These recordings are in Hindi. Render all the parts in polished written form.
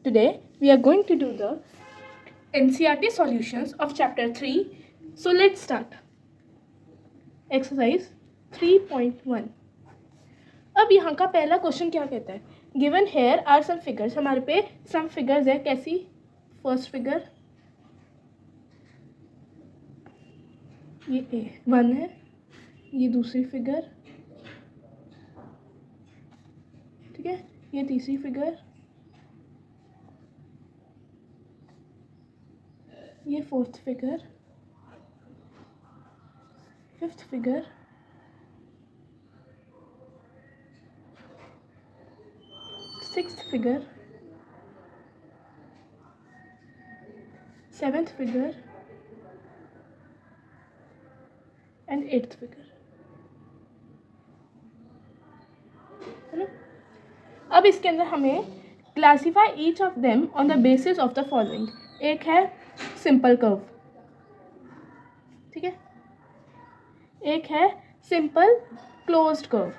Today we are going to do the NCERT solutions of chapter 3. So let's start. Exercise 3.1. अब यहाँ का पहला क्वेश्चन क्या कहता है? Given here are some figures. हमारे पे सम फिगर्स है. कैसी? फर्स्ट फिगर ये 1 है, ये दूसरी फिगर, ठीक है, ये तीसरी फिगर, ये fourth figure, fifth figure, sixth figure, seventh figure and eighth figure, है ना. अब इसके अंदर हमें classify each of them on the basis of the following. एक है सिंपल कर्व, ठीक है, एक है सिंपल क्लोज्ड कर्व,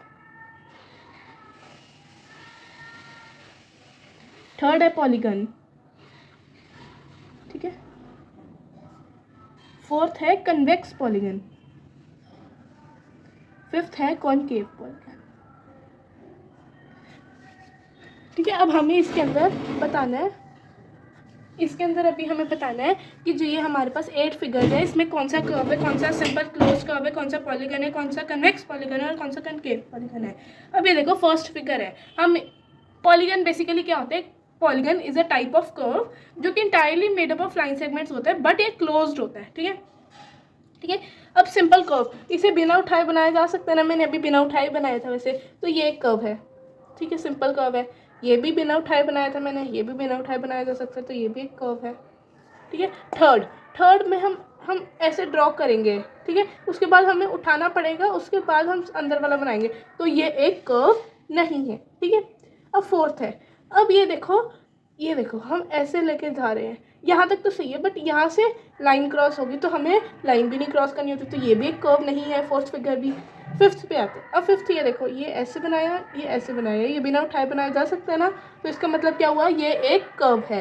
थर्ड है पॉलीगन, ठीक है, फोर्थ है कन्वेक्स पॉलीगन, फिफ्थ है कॉनकेव पॉलीगन. ठीक है. अब हमें इसके अंदर बताना है, इसके अंदर अभी हमें बताना है कि जो ये हमारे पास 8 फिगर्स है, इसमें कौन सा कर्व है, कौन सा सिंपल क्लोज कर्व है, कौन सा पॉलीगन है, कौन सा कन्वेक्स पॉलीगन है और कौन सा कनकेव पॉलीगन है. अब ये देखो फर्स्ट फिगर है. हम पॉलीगन बेसिकली क्या होता है? Polygon is a type of curve जो कि entirely made up of line segments होता है, बट ये क्लोज्ड होता है. ठीक है, ठीक है. अब सिंपल कर्व, इसे बिना उठाए बनाया जा सकता है ना. मैंने अभी बिना उठाए बनाया था वैसे, तो ये एक कर्व है, ठीक है, सिंपल कर्व है. ये भी बिना उठाए बनाया था मैंने, ये भी बिना उठाए बनाया जा सकता है, तो ये भी एक कर्व है. ठीक है. थर्ड में हम ऐसे ड्रॉ करेंगे, ठीक है, उसके बाद हमें उठाना पड़ेगा, उसके बाद हम अंदर वाला बनाएंगे, तो ये एक कर्व नहीं है. ठीक है. अब फोर्थ है. अब ये देखो हम ऐसे लेके जा रहे हैं, यहाँ तक तो सही है, बट यहाँ से लाइन क्रॉस होगी तो हमें लाइन भी नहीं क्रॉस करनी होती, तो ये भी एक कर्व नहीं है. फोर्थ फिगर भी. फिफ्थ पे आते हैं. अब फिफ्थ ये देखो, ये ऐसे बनाया, ये ऐसे बनाया, ये बिना उठाए बनाया जा सकता है ना, तो इसका मतलब क्या हुआ? ये एक कर्व है.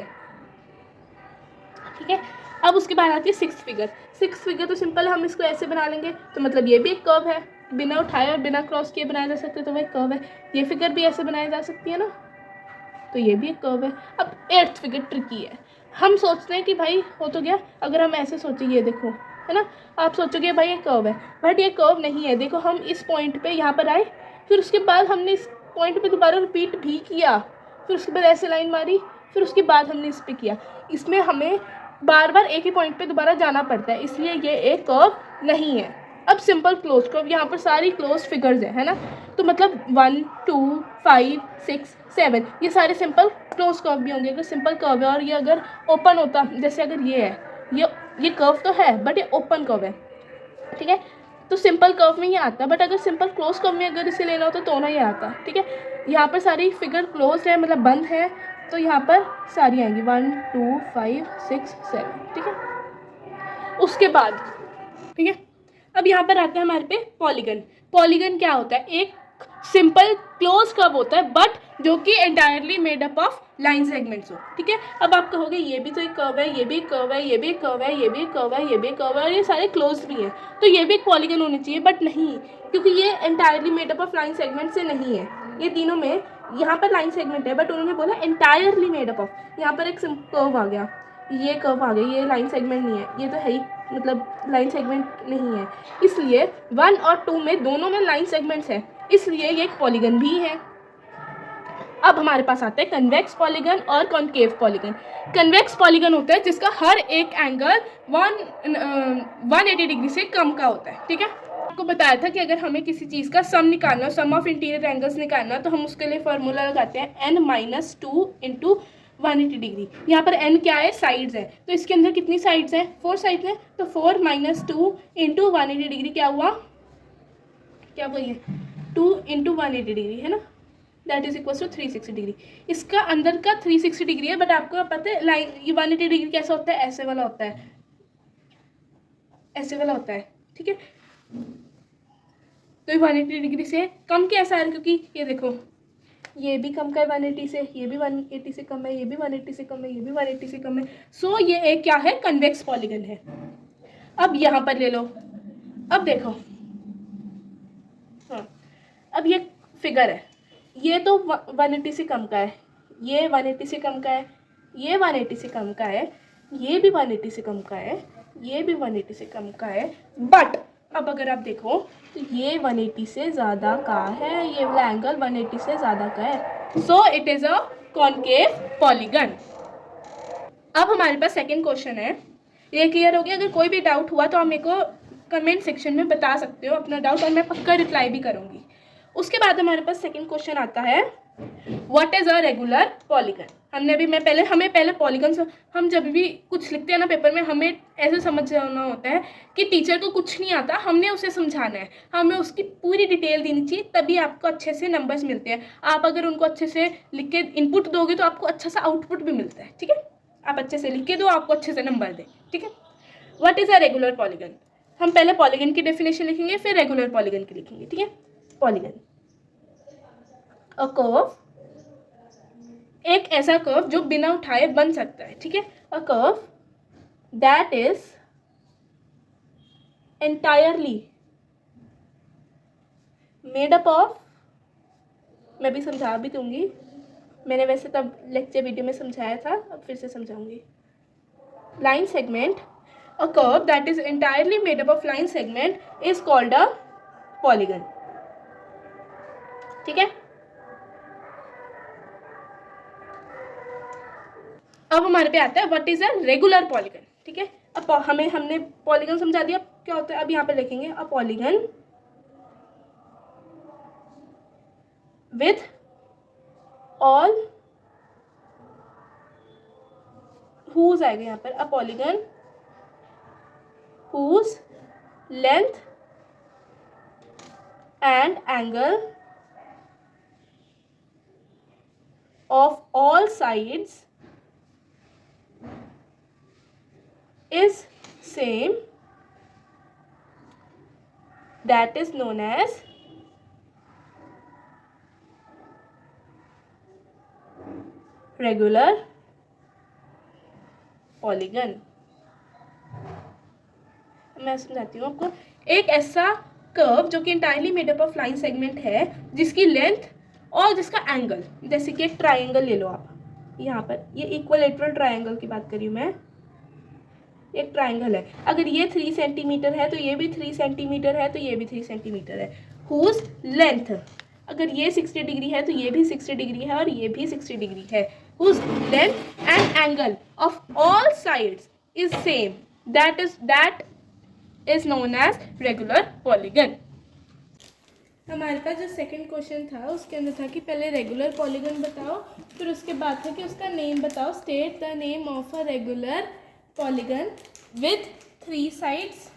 ठीक है. अब उसके बाद आती है सिक्स्थ फिगर तो सिंपल, हम इसको ऐसे बना लेंगे, तो मतलब ये भी एक कर्व है, बिना उठाए और बिना क्रॉस किए बनाया जा सकता है, तो वो एक कर्व है. ये फिगर भी ऐसे बनाई जा सकती है ना, तो ये भी एक कर्व है. अब एट्थ फिगर ट्रिकी है. हम सोचते हैं कि भाई हो तो गया, अगर हम ऐसे सोचेंगे, ये देखो, है ना, आप सोचोगे भाई ये कर्व है, बट ये कर्व नहीं है. देखो हम इस पॉइंट पे यहाँ पर आए, फिर उसके बाद हमने इस पॉइंट पे दोबारा रिपीट भी किया, फिर उसके बाद ऐसे लाइन मारी, फिर उसके बाद हमने इस पे किया. इसमें हमें बार बार एक ही पॉइंट पे दोबारा जाना पड़ता है, इसलिए ये एक कर्व नहीं है. अब सिंपल क्लोज कर्व, यहाँ पर सारी क्लोज फिगर्स है ना, तो मतलब 1 2 5 6 7 ये सारे सिंपल क्लोज कर्व भी होंगे. अगर सिंपल कर्व है और ये अगर ओपन होता, जैसे अगर ये है, ये कर्व तो है बट ये ओपन कर्व है, ठीक है, तो सिंपल कर्व में ये आता, बट अगर सिंपल क्लोज कर्व में अगर इसे लेना होता तो ना ये आता. ठीक है. यहाँ पर सारी फिगर क्लोज है, मतलब बंद है, तो यहाँ पर सारी आएंगी 1 2 5 6 7. ठीक है. उसके बाद, ठीक है, अब यहाँ पर आता है हमारे पे पॉलीगन क्या होता है? एक सिंपल क्लोज कर्व होता है, बट जो कि entirely made up of line segments हो. ठीक है. अब आप कहोगे ये भी तो एक कर्व है, ये भी एक कर्व है, ये भी एक कर्व है, ये भी एक कर्व है, ये भी एक कर्व है, और ये सारे क्लोज भी हैं, तो ये भी एक पॉलीगन होनी चाहिए, बट नहीं, क्योंकि ये entirely made up of line segment से नहीं है. ये तीनों में यहाँ पर लाइन सेगमेंट है, बट उन्होंने बोला एंटायरली मेड अप ऑफ. यहाँ पर एक कर्व आ गया, ये कर्व आ गया, ये लाइन सेगमेंट नहीं है, ये तो है ही, मतलब लाइन सेगमेंट नहीं है, इसलिए 1 और 2 में दोनों में लाइन सेगमेंट्स हैं, इसलिए ये एक पॉलीगन भी है. अब हमारे पास आता है कन्वेक्स पॉलीगन और कॉनकेव पॉलीगन. कन्वेक्स पॉलीगन होता है जिसका हर एक एंगल 180 डिग्री से कम का होता है. ठीक है. आपको बताया था कि अगर हमें किसी चीज़ का सम निकालना, सम ऑफ इंटीरियर एंगल्स निकालना, तो हम उसके लिए फार्मूला लगाते हैं n-2 इंटू 180 डिग्री. यहाँ पर n क्या है? साइड्स है, तो इसके अंदर कितनी साइड्स हैं? 4 साइड्स हैं, तो 4 - 2 इंटू 180 डिग्री क्या हुआ? क्या बोलिए? 2 इंटू 180 डिग्री, है ना, that is equal to 360 degree. इसका अंदर का 360 डिग्री है, बट आपको पता है लाइन ये 180 डिग्री कैसा होता है? ऐसे वाला होता है, ऐसे वाला होता है. ठीक है. तो 180 डिग्री से कम कैसा है? क्योंकि ये देखो ये भी कम का है 180 से, ये भी 180 से कम है, ये भी 180 से कम है, ये भी 180 से कम है। सो ये एक क्या है, कन्वेक्स पॉलीगन है। अब यहाँ पर ले लो, अब देखो, हाँ, अब ये फिगर है, ये तो 180 से कम का है, ये 180 से कम का है, ये 180 से कम का है, ये भी 180 से कम का है, ये भी 180 से कम का है। बट अब अगर आप देखो तो ये 180 से ज़्यादा का है, ये वाला एंगल 180 से ज़्यादा का है। So it is a concave polygon. अब हमारे पास सेकंड क्वेश्चन है, ये क्लियर हो गया? अगर कोई भी डाउट हुआ तो आप मेरे को कमेंट सेक्शन में बता सकते हो अपना डाउट, और मैं पक्का रिप्लाई भी करूँगी। उसके बाद हमारे पास सेकंड क्वेश्चन आता है, what is a regular polygon. हमें पहले पॉलीगन, हम जब भी कुछ लिखते हैं ना पेपर में, हमें ऐसे समझ जाना होता है कि टीचर को कुछ नहीं आता, हमने उसे समझाना है, हमें उसकी पूरी डिटेल देनी चाहिए, तभी आपको अच्छे से नंबर्स मिलते हैं। आप अगर उनको अच्छे से लिख के इनपुट दोगे तो आपको अच्छा सा आउटपुट भी मिलता है। ठीक है, आप अच्छे से लिख के दो, आपको अच्छे से नंबर दें। ठीक है, what is a regular polygon. हम पहले पॉलीगन की डेफिनेशन लिखेंगे, फिर रेगुलर पॉलीगन की लिखेंगे। ठीक है, पॉलीगन, अ कर्व, एक ऐसा कर्व जो बिना उठाए बन सकता है। ठीक है, अ curve that is entirely made up of, मैं भी समझा भी दूंगी, मैंने वैसे तब लेक्चर वीडियो में समझाया था, अब फिर से समझाऊंगी। Line segment, a curve that is entirely made up of line segment is called a polygon. ठीक है, अब हमारे पे आता है what is a regular polygon. ठीक है, अब हमने पॉलीगन समझा दिया, क्या होता है अब यहाँ पे लिखेंगे, a polygon with all whose आएगा यहाँ पर, a polygon whose length and angle of all sides is same, that is known as regular polygon. मैं समझाती हूँ आपको, एक ऐसा कर्व जो कि entirely made up of line segment है, जिसकी लेंथ और जिसका एंगल, जैसे कि एक ट्राइंगल ले लो आप, यहाँ पर ये इक्विलेटरल ट्राइंगल की बात करी हूँ मैं, एक ट्राइंगल है, अगर ये 3 सेंटीमीटर है तो ये भी 3 सेंटीमीटर है, तो ये भी 3 सेंटीमीटर है, हुज लेंथ, अगर ये 60 डिग्री है तो ये भी 60 डिग्री है और ये भी 60 डिग्री है, whose length and angle of all sides is same, that is known as regular polygon. हमारे पास जो सेकंड क्वेश्चन था उसके अंदर था कि पहले रेगुलर पॉलीगन बताओ, फिर उसके बाद था कि उसका नेम बताओ, state the name of a regular polygon with 3 sides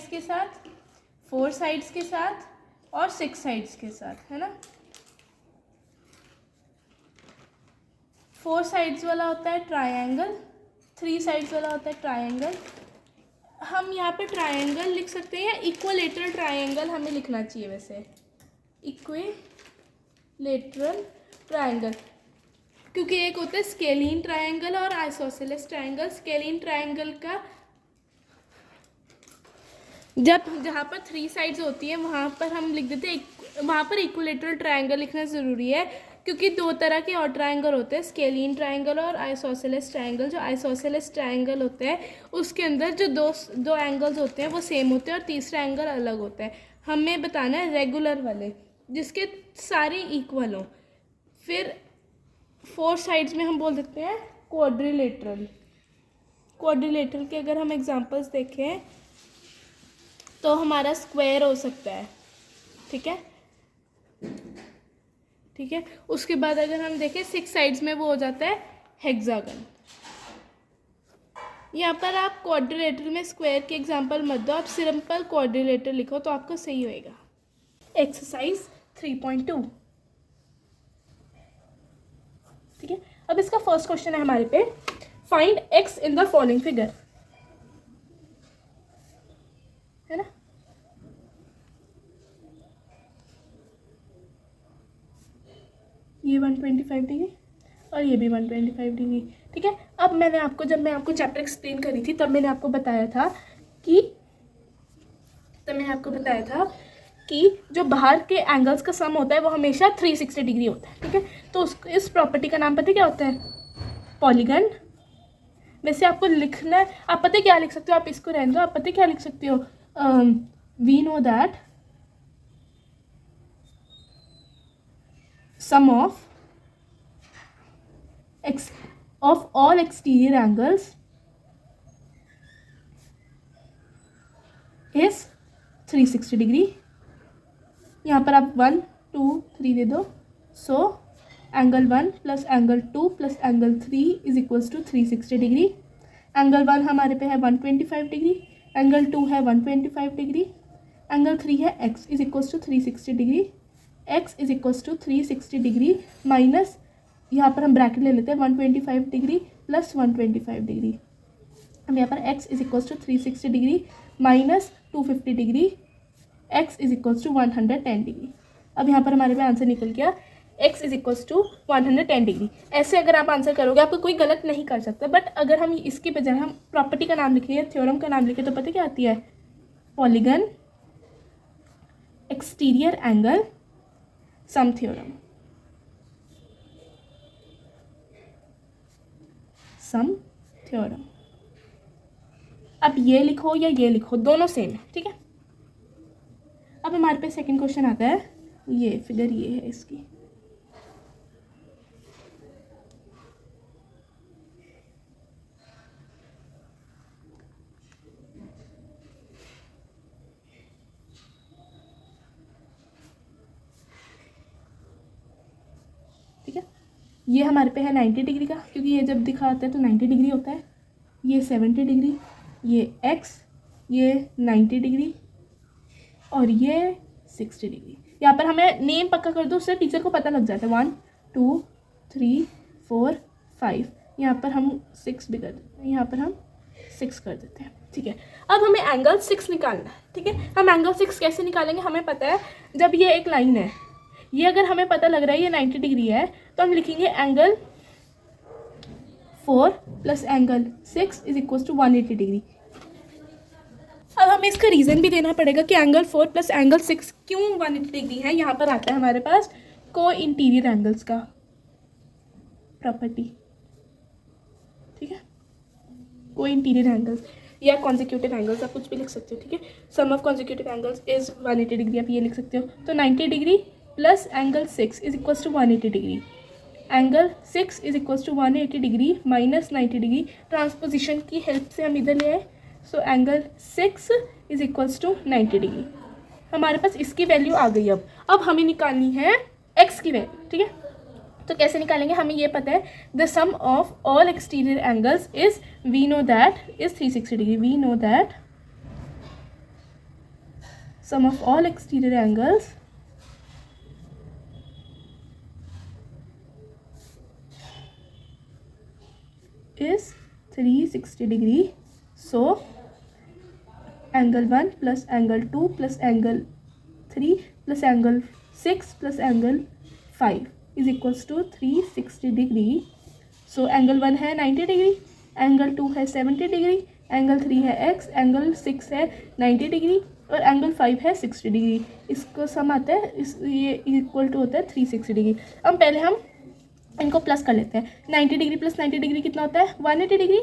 के साथ, 4 साइड्स के साथ और 6 साइड्स के साथ, है ना। 4 साइड्स वाला होता है ट्रायंगल, 3 साइड्स वाला होता है ट्रायंगल। हम यहाँ पे ट्रायंगल लिख सकते हैं या इक्विलेटरल ट्रायंगल हमें लिखना चाहिए, वैसे इक्विलेटरल ट्रायंगल, क्योंकि एक होता है स्केलीन ट्रायंगल और आइसोसेलेस ट्रायंगल। स्केलीन ट्रायंगल का जहाँ पर 3 साइड्स होती हैं वहाँ पर हम लिख देते हैं, वहाँ पर इक्विलेटरल ट्रायंगल लिखना ज़रूरी है, क्योंकि 2 तरह के और ट्रायंगल होते हैं, स्केलीन ट्रायंगल और आइसोसेलेस ट्रायंगल। जो आइसोसेलेस ट्रायंगल होते हैं उसके अंदर जो दो एंगल्स होते हैं वो सेम होते हैं और तीसरा एंगल अलग होता है। हमें बताना है रेगुलर वाले जिसके सारे इक्वल हों। फिर 4 साइड्स में हम बोल देते हैं क्वाड्रिलेटरल। क्वाड्रिलेटरल के अगर हम एग्जांपल्स देखें तो हमारा स्क्वायर हो सकता है, ठीक है, ठीक है। उसके बाद अगर हम देखें 6 साइड्स में वो हो जाता है हेक्सागन। यहाँ पर आप क्वाड्रिलेटरल में स्क्वायर के एग्जांपल मत दो, आप सिंपल क्वाड्रिलेटरल लिखो तो आपका सही होएगा। एक्सरसाइज 3.2, ठीक है। अब इसका फर्स्ट क्वेश्चन है हमारे पे, find x in the following figure, है ना। 125 डिग्री और ये भी 125 डिग्री। ठीक है, अब जब मैं आपको चैप्टर एक्सप्लेन करी थी तब मैंने आपको बताया था कि जो बाहर के एंगल्स का सम होता है वो हमेशा 360 डिग्री होता है। ठीक है, तो इस प्रॉपर्टी का नाम पता है क्या होता है? पॉलीगन। वैसे आपको लिखना है, आप पता है क्या लिख सकते हो, आप इसको रहने दो, आप पता है क्या लिख सकते हो? We know that sum of all exterior angles is 360 degree. यहाँ पर आप 1 2 3 दे दो। So angle 1 plus angle 2 plus angle 3 is equals to 360 degree. Angle 1 हमारे पे है 125 डिग्री, एंगल 2 है 125 डिग्री, एंगल 3 है x is equals to 360 degree. x is equals to 360 degree minus, यहाँ पर हम ब्रैकेट ले लेते हैं, 125 डिग्री प्लस 125 डिग्री। अब यहाँ पर x is equals to 360 degree minus 250 degree, x is equals to 110 degree. अब यहाँ पर हमारे पे आंसर निकल गया x is equals to 110 degree. ऐसे अगर आप आंसर करोगे आपको कोई गलत नहीं कर सकता, बट अगर हम इसके बजाय हम प्रॉपर्टी का नाम लिखें या थ्योरम का नाम लिखें तो पता क्या आती है? Polygon exterior angle sum theorem. Sum theorem. अब ये लिखो या ये लिखो, दोनों सेम है। ठीक है, अब हमारे पे सेकंड क्वेश्चन आता है, ये फिगर ये है इसकी। ठीक है, ये हमारे पे है 90 डिग्री का, क्योंकि ये जब दिखाता है तो 90 डिग्री होता है। ये 70 डिग्री, ये x, ये 90 डिग्री और ये 60 डिग्री। यहाँ पर हमें नेम पक्का कर दो, उससे टीचर को पता लग जाता है। 1 2 3 4 5, यहाँ पर हम 6 भी कर देते हैं, यहाँ पर हम 6 कर देते हैं। ठीक है, अब हमें एंगल 6 निकालना है। ठीक है, हम एंगल 6 कैसे निकालेंगे? हमें पता है जब ये एक लाइन है, ये अगर हमें पता लग रहा है ये 90 डिग्री है, तो हम लिखेंगे angle 4 plus angle 6 is equals to 180 degree. अब हमें इसका रीज़न भी देना पड़ेगा कि एंगल 4 प्लस एंगल 6 क्यों 180 डिग्री है। यहाँ पर आता है हमारे पास को इंटीरियर एंगल्स का प्रॉपर्टी। ठीक है, को इंटीरियर एंगल्स या कॉन्जिक्यूटिव एंगल्स, आप कुछ भी लिख सकते हो। ठीक है, sum of consecutive angles is 180 degree, आप ये लिख सकते हो। तो 90 degree plus angle 6 is equals to 180 degree. Angle 6 is equals to 180 degree minus 90 degree. Transposition की हेल्प से हम इधर ले आए, so angle 6 is equals to 90 degree. हमारे पास इसकी वैल्यू आ गई। अब हमें निकालनी है x की वैल्यू। ठीक है, तो कैसे निकालेंगे? हमें ये पता है the sum of all exterior angles is, we know that is 360 degree. We know that sum of all exterior angles is 360 degree. So angle 1 plus angle 2 plus angle 3 plus angle 6 plus angle 5 is equals to 360 degree. So angle 1 है 90 डिग्री, angle 2 है 70 डिग्री, angle 3 है x, angle 6 है 90 डिग्री और angle 5 है 60 डिग्री। इसको सम आता है, ये इक्वल टू होता है 360 डिग्री। अब पहले हम इनको प्लस कर लेते हैं। 90 डिग्री प्लस 90 डिग्री कितना होता है? 180 डिग्री।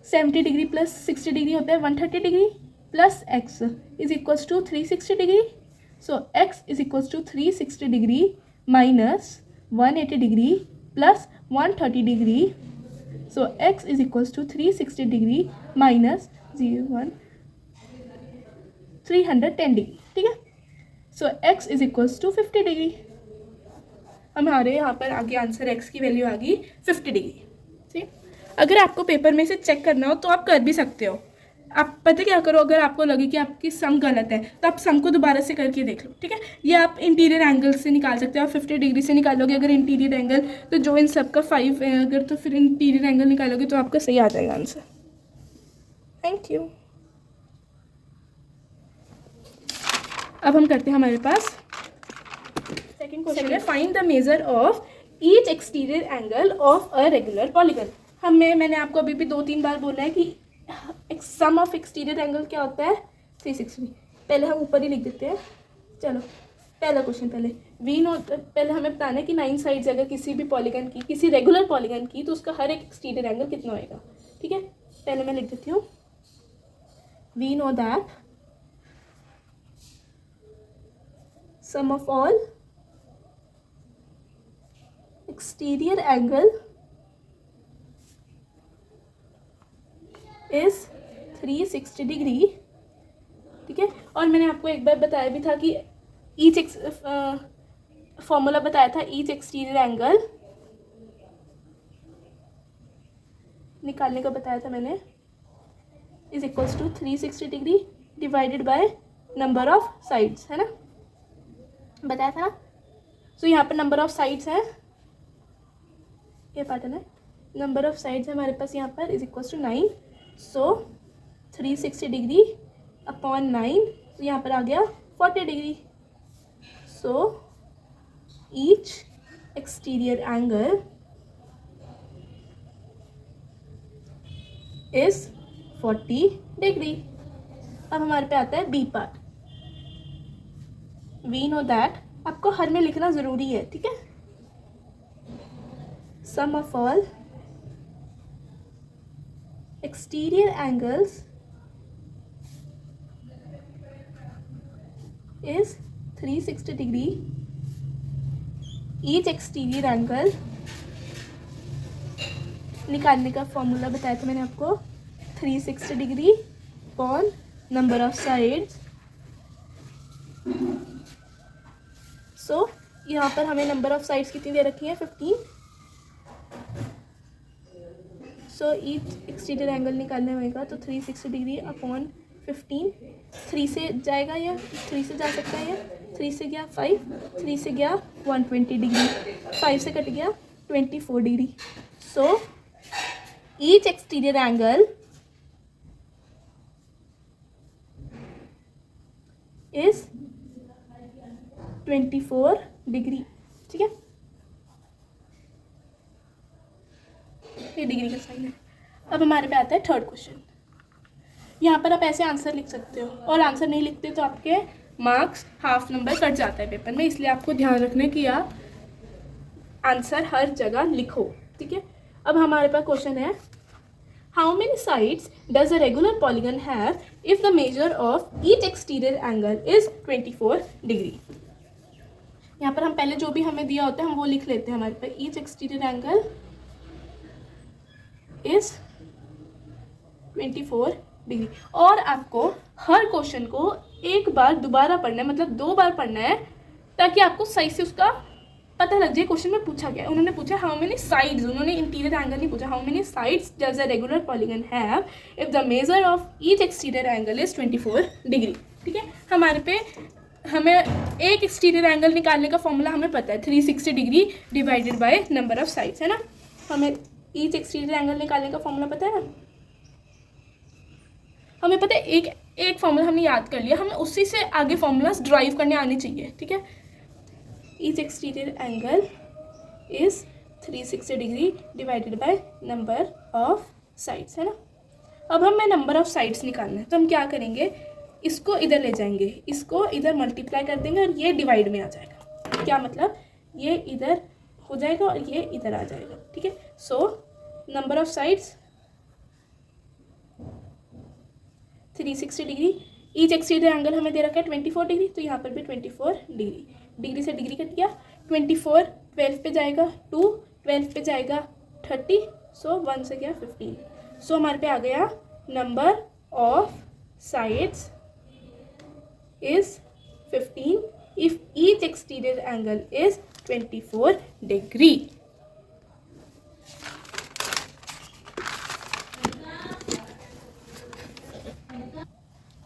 70 डिग्री प्लस 60 डिग्री होता है 130 degree, plus x is equals to 360 degree. So x is equals to 360 degree minus 180 degree plus 130 degree. So x is equals to 360 degree minus 310 degree. ठीक है, so x is equals to 50 degree. हमारे यहाँ पर आगे आंसर x की वैल्यू आ गई 50 डिग्री। ठीक, अगर आपको पेपर में से चेक करना हो तो आप कर भी सकते हो। आप पता क्या करो, अगर आपको लगे कि आपकी सम गलत है तो आप सम को दोबारा से करके देख लो। ठीक है, ये आप इंटीरियर एंगल से निकाल सकते हो। आप 50 डिग्री से निकालोगे अगर इंटीरियर एंगल, तो जो इन सब का 5 है अगर, तो फिर इंटीरियर एंगल निकालोगे तो आपका सही आ जाएगा आंसर। Thank you. अब हम करते हैं हमारे पास सेकंड क्वेश्चन है, find the major of each exterior angle of a regular polygon. मैंने आपको अभी भी 2-3 बार बोला है कि सम ऑफ एक्सटीरियर एंगल क्या होता है 360। पहले हम ऊपर ही लिख देते हैं। चलो पहला क्वेश्चन पहले हमें बताना है कि 9 साइड्स अगर किसी भी पॉलीगन की, किसी रेगुलर पॉलीगन की, तो उसका हर एक एक्सटीरियर एंगल कितना होएगा। ठीक है, पहले मैं लिख देती हूँ, we know that sum of all exterior angle is 360 degree. ठीक है, और मैंने आपको एक बार बताया भी था कि फॉर्मूला बताया था ईच एक्सटीरियर एंगल निकालने का बताया था मैंने, is equals to 360 degree divided by number of sides, है ना, बताया था। सो यहाँ पर नंबर ऑफ साइड्स है, ये पैटर्न है, नंबर ऑफ साइड्स है हमारे पास यहाँ पर is equals to 9। So 360 degree upon 9, तो यहाँ पर आ गया 40 degree. So each exterior angle is 40 degree. अब हमारे पे आता है B part. We know that, आपको हर में लिखना ज़रूरी है, ठीक है, sum of all exterior angles is 360 degree. Each exterior angle निकालने का फॉर्मूला बताया था मैंने आपको, 360 degree upon number of sides. सो यहाँ पर हमें नंबर ऑफ साइड्स कितनी दे रखी है, 15। सो ईच एक्सटीरियर एंगल निकालने होगा तो 360 डिग्री अपॉन 15, 3 से जाएगा या 3 से जा सकता है, या 3 से गया 5, 3 से गया 120 डिग्री, 5 से कट गया 24 degree. So each exterior angle is 24 degree. ठीक है, ये डिग्री का साइन है। अब हमारे पे आता है थर्ड क्वेश्चन। यहाँ पर आप ऐसे आंसर लिख सकते हो, और आंसर नहीं लिखते तो आपके मार्क्स हाफ नंबर कट जाता है पेपर में, इसलिए आपको ध्यान रखना कि आप आंसर हर जगह लिखो। ठीक है, अब हमारे पास क्वेश्चन है, how many sides does a regular polygon have if the major of each exterior angle is 24 degree. यहाँ पर हम पहले जो भी हमें दिया होता है हम वो लिख लेते हैं। हमारे पास each exterior angle is 24 degree, और आपको हर क्वेश्चन को एक बार दोबारा पढ़ना है, मतलब 2 बार पढ़ना है, ताकि आपको सही से उसका पता लग जाए क्वेश्चन में पूछा गया। उन्होंने पूछा हाउ मेनी साइड्स, उन्होंने इंटीरियर एंगल नहीं पूछा, how many sides does a regular polygon have if the major of each exterior angle is 24 degree. ठीक है, हमारे पे हमें एक एक्सटीरियर एंगल निकालने का फॉर्मूला हमें पता है, 360 degree divided by number of sides, है ना। हमें ईच एक्सटीरियर एंगल निकालने का फॉर्मूला पता है ना, हमें पता है, एक फॉर्मूला हमने याद कर लिया, हमें उसी से आगे फॉर्मूलाज ड्राइव करने आने चाहिए। ठीक है, each exterior angle is 360 degree divided by number of sides, है ना। अब हमें नंबर ऑफ साइड्स निकालना है, तो हम क्या करेंगे, इसको इधर ले जाएंगे, इसको इधर मल्टीप्लाई कर देंगे, और ये डिवाइड में आ जाएगा। क्या मतलब, ये इधर हो जाएगा और ये इधर आ जाएगा। ठीक है, so number of sides 360 degree, each exterior angle हमें दे रखा है 24 डिग्री, तो यहाँ पर भी 24 डिग्री, डिग्री से डिग्री कट गया, 24 12 पे जाएगा, 2 12 पे जाएगा 30, सो 1 से गया 15। सो हमारे पे आ गया number of sides is 15 if each exterior angle is 24 degree।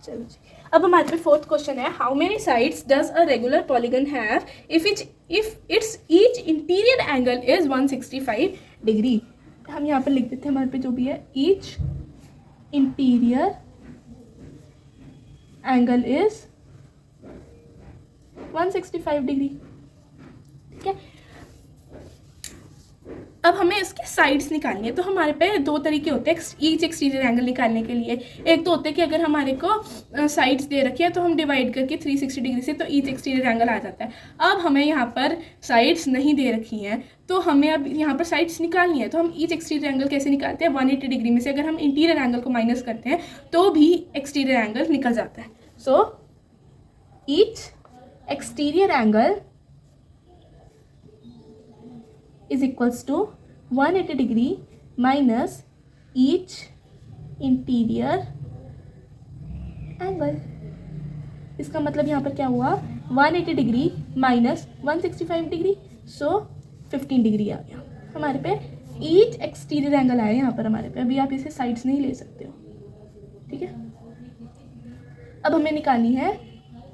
चलो जी, अब हमारे पे फोर्थ क्वेश्चन है, how many sides does a regular polygon have if it's each interior angle is 165 degree. हम यहाँ पर लिख देते हैं, हमारे पे जो भी है, each interior angle is 165 degree. ठीक है, अब हमें इसके साइड्स निकालनी है। तो हमारे पे दो तरीके होते हैं ईच एक्सटीरियर एंगल निकालने के लिए। एक तो होता है कि अगर हमारे को साइड्स दे रखी है तो हम डिवाइड करके 360 डिग्री से तो ईच एक्सटीरियर एंगल आ जाता है। अब हमें यहाँ पर साइड्स नहीं दे रखी हैं तो हमें अब यहाँ पर साइड्स निकालनी है। तो हम ईच एक्सटीरियर एंगल कैसे निकालते हैं, 180 डिग्री में से अगर हम इंटीरियर एंगल को माइनस करते हैं तो भी एक्सटीरियर एंगल निकल जाता है। सो each exterior angle is equals to 180 degree minus each interior angle. इसका मतलब यहाँ पर क्या हुआ, 180 डिग्री माइनस 165 डिग्री, सो 15 डिग्री आ गया हमारे पे। ईच एक्सटीरियर एंगल आया यहाँ पर हमारे पे। अभी आप इसे साइड्स नहीं ले सकते हो, ठीक है। अब हमें निकालनी है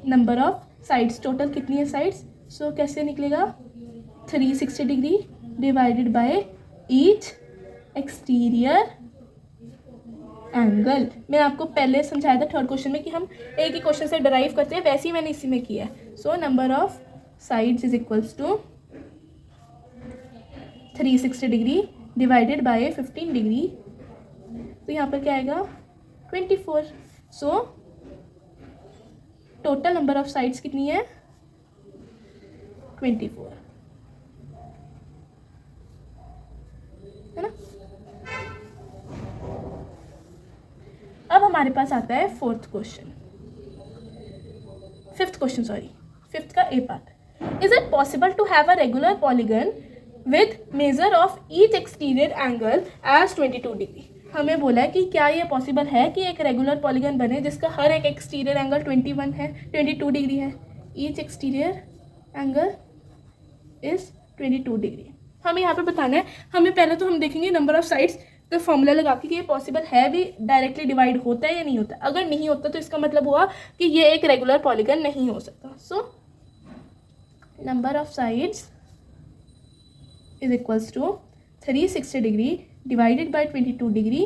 नंबर ऑफ साइड्स, टोटल कितनी है साइड्स। सो कैसे निकलेगा, 360 degree divided by each exterior angle. मैंने आपको पहले समझाया था थर्ड क्वेश्चन में कि हम एक ही क्वेश्चन से डराइव करते हैं, वैसे ही मैंने इसी में किया है। So number of sides is equals to 360 degree divided by 15 degree, तो यहाँ पर क्या आएगा 24। So total number of sides कितनी है, 24, है ना। अब हमारे पास आता है फिफ्थ का A part. Is it possible to have a regular polygon with measure of each exterior angle as 22 degree. हमें बोला है कि क्या ये पॉसिबल है कि एक रेगुलर पॉलीगन बने जिसका हर एक एक्सटीरियर एंगल 22 डिग्री है। Each exterior angle is 22 degree. हमें यहाँ पे बताना है, हमें पहले तो हम देखेंगे नंबर ऑफ साइड्स का फॉर्मूला लगा के कि ये पॉसिबल है भी, डायरेक्टली डिवाइड होता है या नहीं होता। अगर नहीं होता तो इसका मतलब हुआ कि ये एक रेगुलर पॉलीगन नहीं हो सकता। So number of sides is equals to 360 degree divided by 22 degree,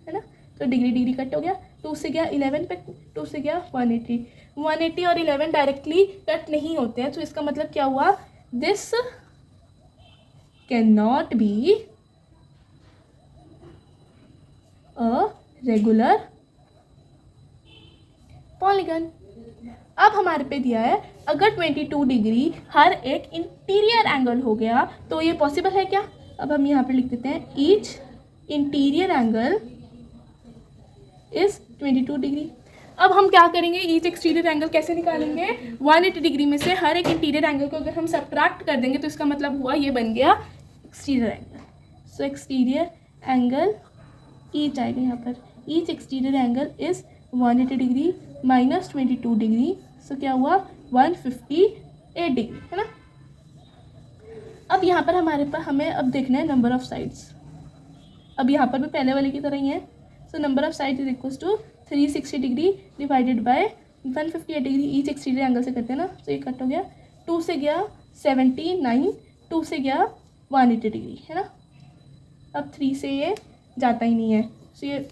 है ना। तो डिग्री कट हो गया, 2 से गया 11 पे, 2 से गया 180 और 11 डायरेक्टली कट नहीं होते हैं। तो इसका मतलब क्या हुआ, this can not be a regular polygon. अब हमारे पे दिया है अगर 22 डिग्री हर एक इंटीरियर एंगल हो गया तो ये पॉसिबल है क्या। अब हम यहाँ पे लिख देते हैं each interior angle is 22 degree. अब हम क्या करेंगे, ईच एक्सटीरियर एंगल कैसे निकालेंगे, 180 डिग्री में से हर एक इंटीरियर एंगल को अगर हम सब्ट्रैक्ट कर देंगे तो इसका मतलब हुआ ये बन गया exterior angle. So exterior angle each आएगा यहाँ पर, each exterior angle is 180 degree minus 22 degree. So क्या हुआ 158 डिग्री, है ना। अब यहाँ पर हमारे पास हमें अब देखना है नंबर ऑफ साइड्स। अब यहाँ पर भी पहले वाले की तरह ही है। So number of sides is equals to 360 degree divided by 158 degree. Each exterior angle से करते हैं ना, तो ये कट हो गया, 2 से गया 79, 2 से गया 180 डिग्री, है ना। अब 3 से ये जाता ही नहीं है। सो ये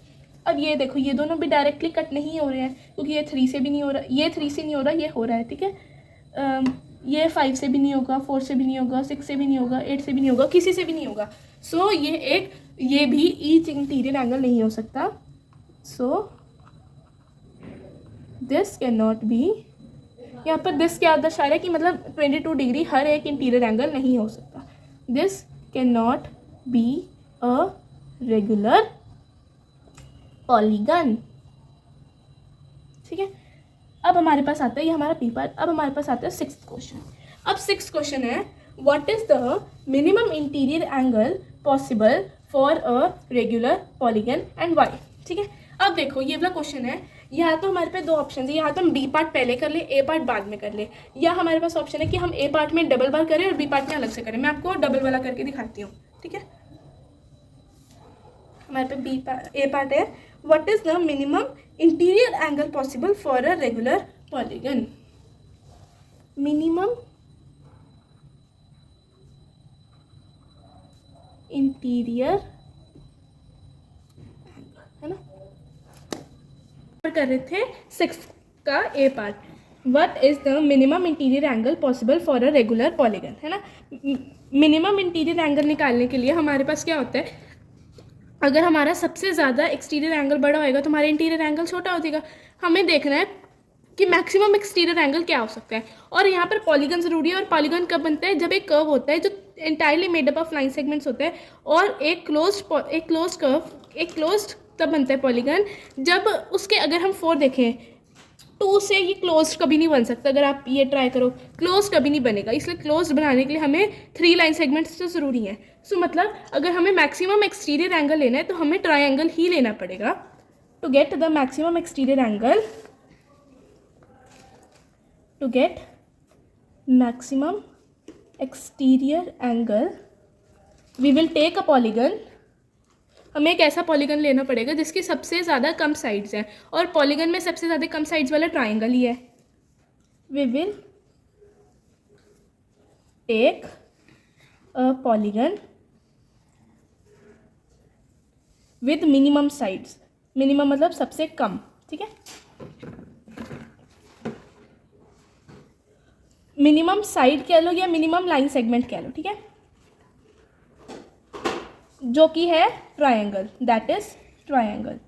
अब ये देखो ये दोनों भी डायरेक्टली कट नहीं हो रहे हैं क्योंकि ये 3 से भी नहीं हो रहा, ये 3 से नहीं हो रहा, ये हो रहा है, ठीक है। ये 5 से भी नहीं होगा, 4 से भी नहीं होगा, 6 से भी नहीं होगा, 8 से भी नहीं होगा, किसी से भी नहीं होगा। सो ये भी ईच इंटीरियर एंगल नहीं हो सकता। So this can not be, यहाँ पर दिस क्या दर्शा रहा है कि मतलब 22 डिग्री हर एक इंटीरियर एंगल नहीं हो सकता। This can not be a regular polygon, ठीक है। अब हमारे पास आता है, ये हमारा पी पार्ट। अब हमारे पास आता है सिक्स्थ क्वेश्चन। अब सिक्स्थ क्वेश्चन है what is the minimum interior angle possible for a regular polygon and why, ठीक है। अब देखो ये वाला क्वेश्चन है, यहाँ तो हमारे पास दो ऑप्शन है, यहाँ तो हम बी पार्ट पहले कर ले, ए पार्ट बाद में कर ले, या हमारे पास ऑप्शन है कि हम ए पार्ट में डबल बार करें और बी पार्ट में अलग से करें। मैं आपको डबल वाला करके दिखाती हूँ, ठीक है। हमारे पास ए पार्ट है, what is the minimum interior angle possible for a regular polygon. Minimum interior angle, है ना। कर रहे थे 6 का A part. What is the minimum interior angle possible for a regular polygon, है ना। मिनिमम इंटीरियर एंगल निकालने के लिए हमारे पास क्या होता है, अगर हमारा सबसे ज़्यादा एक्सटीरियर एंगल बड़ा होएगा तो हमारा इंटीरियर एंगल छोटा हो जाएगा। हमें देखना है कि मैक्सिमम एक्सटीरियर एंगल क्या हो सकता है, और यहाँ पर पॉलीगन ज़रूरी है। और पॉलीगन कब बनता है, जब एक कर्व होता है जो entirely made up of line segments होते हैं, और एक क्लोज्ड तब बनता है पॉलीगन जब उसके, अगर हम 4 देखें, 2 से ये क्लोज कभी नहीं बन सकता। अगर आप ये ट्राई करो, क्लोज कभी नहीं बनेगा। इसलिए क्लोज बनाने के लिए हमें 3 लाइन सेगमेंट्स तो ज़रूरी हैं। सो मतलब अगर हमें मैक्सिमम एक्सटीरियर एंगल लेना है तो हमें ट्रायंगल ही लेना पड़ेगा। To get the maximum exterior angle, to get maximum exterior angle we will take a polygon। हमें एक ऐसा पॉलीगन लेना पड़ेगा जिसकी सबसे ज़्यादा कम साइड्स हैं, और पॉलीगन में सबसे ज़्यादा कम साइड्स वाला ट्राइंगल ही है। we will take a polygon with minimum sides। Minimum मतलब सबसे कम, ठीक है। मिनिमम साइड कह लो या मिनिमम लाइन सेगमेंट कह लो, ठीक है, जो कि है ट्रायंगल, दैट इज ट्रायंगल।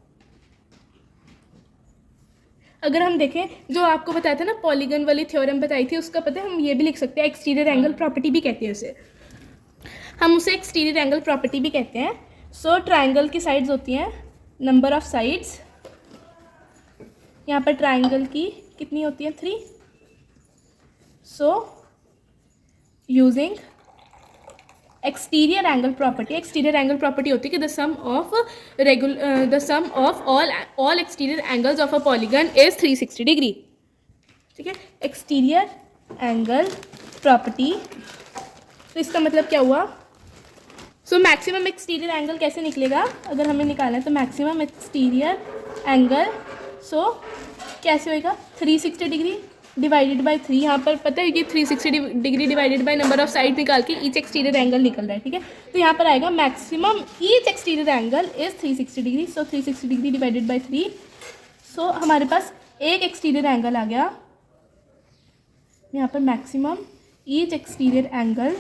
अगर हम देखें जो आपको बताया था ना पॉलीगन वाली थ्योरम बताई थी, उसका पता है हम ये भी लिख सकते हैं, एक्सटीरियर एंगल प्रॉपर्टी भी कहते हैं उसे, हम उसे एक्सटीरियर एंगल प्रॉपर्टी भी कहते हैं। सो ट्रायंगल की साइड्स होती हैं नंबर ऑफ साइड्स, यहाँ पर ट्रायंगल की कितनी होती है 3। So using exterior angle property, exterior angle property होती है कि the sum of all exterior angles of a polygon is 360 degree, ठीक है। एक्सटीरियर एंगल प्रॉपर्टी, तो इसका मतलब क्या हुआ, सो मैक्सिमम एक्सटीरियर एंगल कैसे निकलेगा, अगर हमें निकालना है तो मैक्सिमम एक्सटीरियर एंगल, सो कैसे होएगा 360 डिग्री डिवाइडेड बाय 3। यहाँ पर पता है कि 360 degree divided by number of side निकाल के ईच एक्सटीरियर एंगल निकल रहा है, ठीक है। तो यहाँ पर आएगा maximum each exterior angle is 360 degree, so 360 degree divided by 3। सो हमारे पास एक एक्सटीरियर एंगल आ गया यहाँ पर, maximum each exterior angle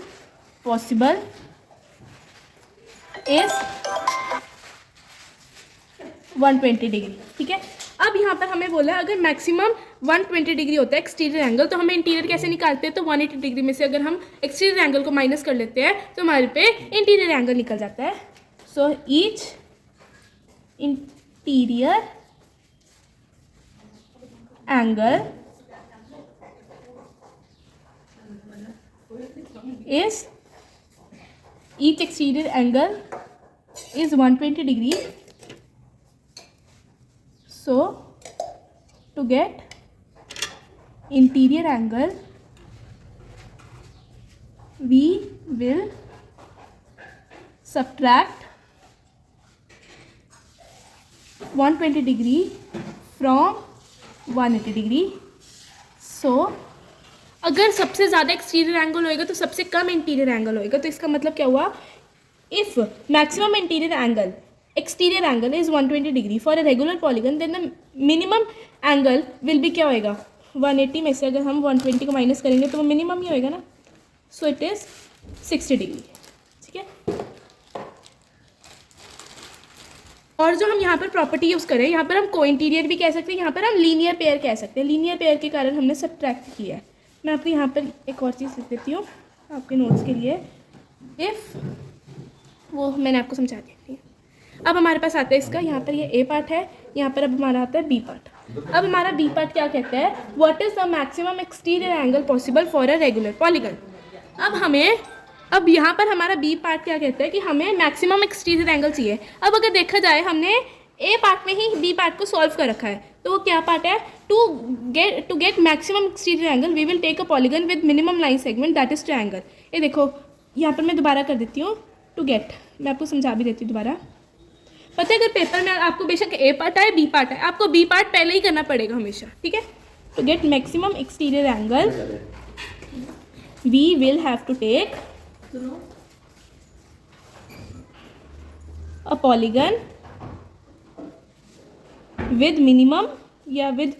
possible is 120 degree, ठीक है। अब यहाँ पर हमें बोला अगर मैक्सिमम 120 डिग्री होता है एक्सटीरियर एंगल, तो हमें इंटीरियर कैसे निकालते हैं, तो 180 डिग्री में से अगर हम एक्सटीरियर एंगल को माइनस कर लेते हैं तो हमारे पे इंटीरियर एंगल निकल जाता है। So each interior angle is each exterior angle is 120 degree. So to get interior angle we will subtract 120 degree from 180 degree. So अगर सबसे ज़्यादा एक्सटीरियर एंगल होएगा तो सबसे कम इंटीरियर एंगल होएगा, तो इसका मतलब क्या हुआ, if maximum interior angle exterior angle is 120 degree for a regular polygon, then the minimum angle will be क्या होएगा 180 में से अगर हम 120 को माइनस करेंगे तो वो मिनिमम ही होएगा ना। सो इट इज़ 60 डिग्री, ठीक है। और जो हम यहाँ पर प्रॉपर्टी यूज़ करें, यहाँ पर हम को इंटीरियर भी कह सकते हैं, यहाँ पर हम लीनियर पेयर कह सकते हैं। लीनियर पेयर के कारण हमने सब्ट्रैक्ट किया है। मैं आपको यहाँ पर एक और चीज़ लिख देती हूँ आपके नोट्स के लिए, इफ़ वो मैंने आपको समझा दिया, ठीक है। अब हमारे पास आता है इसका, यहाँ पर ये ए पार्ट है, यहाँ पर अब हमारा आता है बी पार्ट। अब हमारा बी पार्ट क्या कहता है, what is the maximum exterior angle possible for a regular polygon. अब यहाँ पर हमारा बी पार्ट क्या कहता है कि हमें मैक्सिमम एक्सटीरियर एंगल चाहिए। अब अगर देखा जाए हमने ए पार्ट में ही बी पार्ट को सॉल्व कर रखा है, तो वो क्या पार्ट है, to get maximum exterior angle we will take a polygon with minimum line segment that is triangle. ये देखो यहाँ पर मैं दोबारा कर देती हूँ, टू गेट, मैं आपको समझा भी देती हूँ दोबारा। पता है अगर पेपर में आपको बेशक ए पार्ट आए बी पार्ट आए, आपको बी पार्ट पहले ही करना पड़ेगा हमेशा, ठीक है। To get maximum exterior angle we will have to take a polygon with minimum या with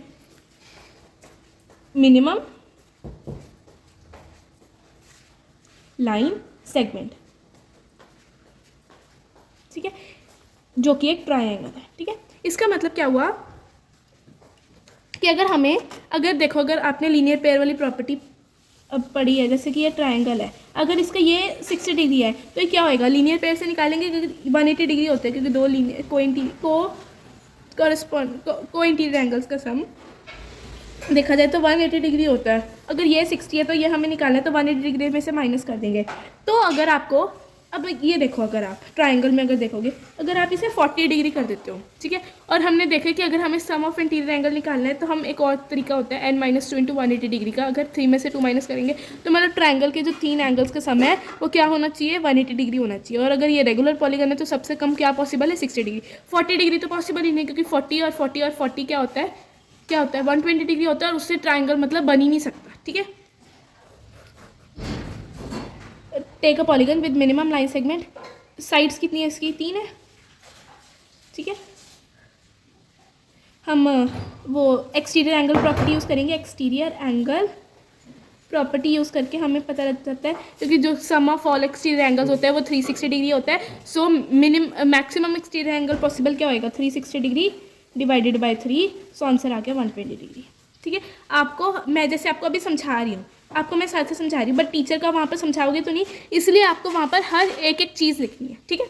मिनिमम लाइन सेगमेंट, ठीक है, जो कि एक ट्रायंगल है, ठीक है। इसका मतलब क्या हुआ कि अगर देखो, अगर आपने लीनियर पेयर वाली प्रॉपर्टी अब पढ़ी है, जैसे कि ये ट्रायंगल है, अगर इसका ये 60 डिग्री है तो ये क्या होएगा, लीनियर पेयर से निकालेंगे क्योंकि 180 डिग्री होते हैं, क्योंकि दो लीनियर को इंटीरियर एंगल्स का सम देखा जाए तो 180 डिग्री होता है। अगर ये 60 है तो ये हमें निकालना है, तो 180 डिग्री में से माइनस कर देंगे। तो अगर आपको अब ये देखो, अगर आप ट्रायंगल में अगर देखोगे, अगर आप इसे 40 डिग्री कर देते हो, ठीक है, और हमने देखा कि अगर हमें सम ऑफ इंटीरियर एंगल निकालना है तो हम एक और तरीका होता है n-2 इंटू 180 डिग्री का। अगर 3 में से 2 माइनस करेंगे तो मतलब ट्रायंगल के जो 3 एंगल्स का सम है वो क्या होना चाहिए, 180 डिग्री होना चाहिए। और अगर ये रेगुलर पॉलीगन है तो सबसे कम क्या पॉसिबल है, 60 डिग्री। 40 डिग्री तो पॉसिबल ही नहीं, क्योंकि 40 और 40 और 40 क्या होता है 120 डिग्री होता है, और उससे ट्रायंगल मतलब बन ही नहीं सकता, ठीक है। Take a polygon with minimum line segment, sides कितनी है इसकी, 3 है, ठीक है। हम वो एक्सटीरियर एंगल प्रॉपर्टी यूज़ करेंगे, एक्सटीरियर एंगल प्रॉपर्टी यूज़ करके हमें पता लग जाता है, क्योंकि जो sum of all exterior angles होता है वो 360 डिग्री होता है। So maximum exterior angle possible क्या होएगा, 360 degree divided by 3, so answer आ गया 120 डिग्री, ठीक है। आपको मैं जैसे आपको अभी समझा रही हूँ, आपको मैं साथ से समझा रही हूँ, बट टीचर का वहाँ पर समझाओगे तो नहीं, इसलिए आपको वहाँ पर हर एक चीज़ लिखनी है, ठीक है।